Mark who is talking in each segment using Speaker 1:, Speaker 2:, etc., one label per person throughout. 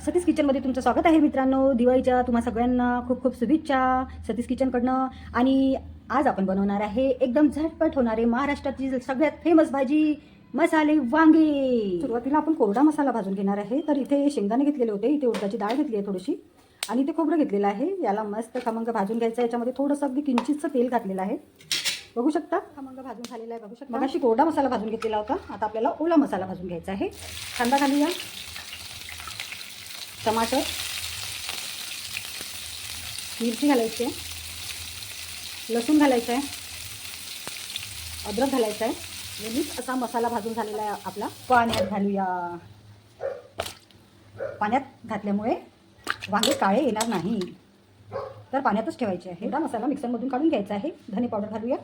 Speaker 1: सतीश किचनमध्ये तुमचं स्वागत आहे मित्रांनो. दिवाळीच्या तुम्हा सगळ्यांना खूप खूप शुभेच्छा सतीश किचनकडनं. आणि आज आपण बनवणार आहे एकदम झटपट होणारे महाराष्ट्रातील सगळ्यात फेमस भाजी मसाले वांगे. सुरुवातीला आपण कोरडा मसाला भाजून घेणार आहे. तर इथे शेंगदाणे घेतलेले होते, इथे उडदाची डाळ घेतली आहे थोडीशी, आणि इथे खोबरं घेतलेलं आहे. याला मस्त खमंग भाजून घ्यायचं. याच्यामध्ये थोडंसं अगदी किंचितचं तेल घातलेलं आहे. बघू शकता खमंग भाजून झालेला आहे. बघू शकता मगाशी कोरडा मसाला भाजून घेतलेला होता. आता आपल्याला ओला मसाला भाजून घ्यायचा आहे. कांदा घालूया, टमाटर, मिरची घालायची आहे, लसूण घालायचं आहे, अद्रक घालायचं आहे. नीट असा मसाला भाजून झालेला आहे आपला. पाण्यात घालूया. पाण्यात घातल्यामुळे वांगे काळे येणार नाही, तर पाण्यातच ठेवायचे आहे. हा मसाला मिक्सरमधून काढून घ्यायचा आहे. धने पावडर घालूया.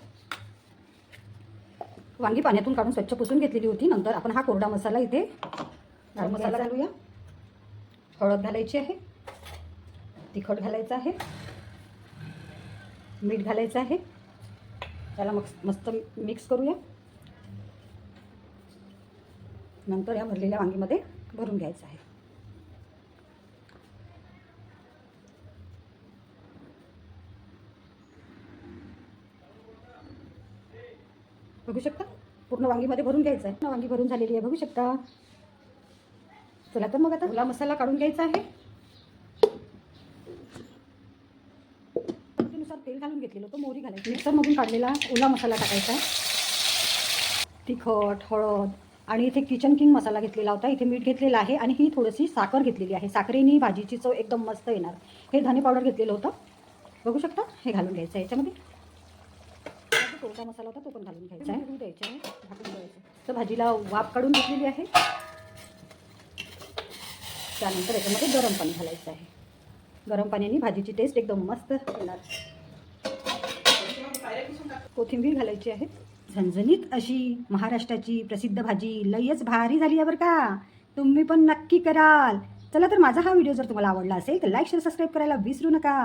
Speaker 1: वांगी पाण्यातून काढून स्वच्छ पुसून घेतलेली होती. नंतर आपण हा कोरडा मसाला इथे मसाला घालूया. हळद घालायची आहे, तिखट घालायचं आहे, मीठ घालायचं आहे. त्याला मस्त मिक्स करूया. नंतर या भरलेल्या वांगीमध्ये भरून घ्यायचं आहे. बघू शकता पूर्ण वांगीमध्ये भरून घ्यायचं आहे. वांगी भरून झालेली आहे बघू शकता. चला तर मग आता ओला मसाला काढून घ्यायचा आहे. त्यानुसार तेल घालून घेतलेलं होतं, मोहरी घालायची. मिक्सरमधून काढलेला ओला मसाला टाकायचा आहे. तिखट, हळद आणि इथे किचन किंग मसाला घेतलेला होता. इथे मीठ घेतलेलं आहे आणि ही थोडीशी साखर घेतलेली आहे. साखरेने भाजीची चव एकदम मस्त येणार. हे धने पावडर घेतलेलं होतं बघू शकता. हे घालून घ्यायचं आहे. याच्यामध्ये कोरडा मसाला होता तो पण घालून घ्यायचा आहे. द्यायचा आहे, ढाकून द्यायचं. तर भाजीला वाफ काढून घेतलेली आहे. त्यानंतर याच्यामध्ये गरम पाणी घालायचं आहे. गरम पाण्याने भाजीची टेस्ट एकदम मस्त येणार. कोथिंबीर घालायची आहे. झणझणीत अशी महाराष्ट्राची प्रसिद्ध भाजी लयच भारी झाली आहे बरं का. तुम्ही पण नक्की कराल. चला तर माझा हा व्हिडिओ जर तुम्हाला आवडला असेल तर लाईक शेअर सबस्क्राईब करायला विसरू नका.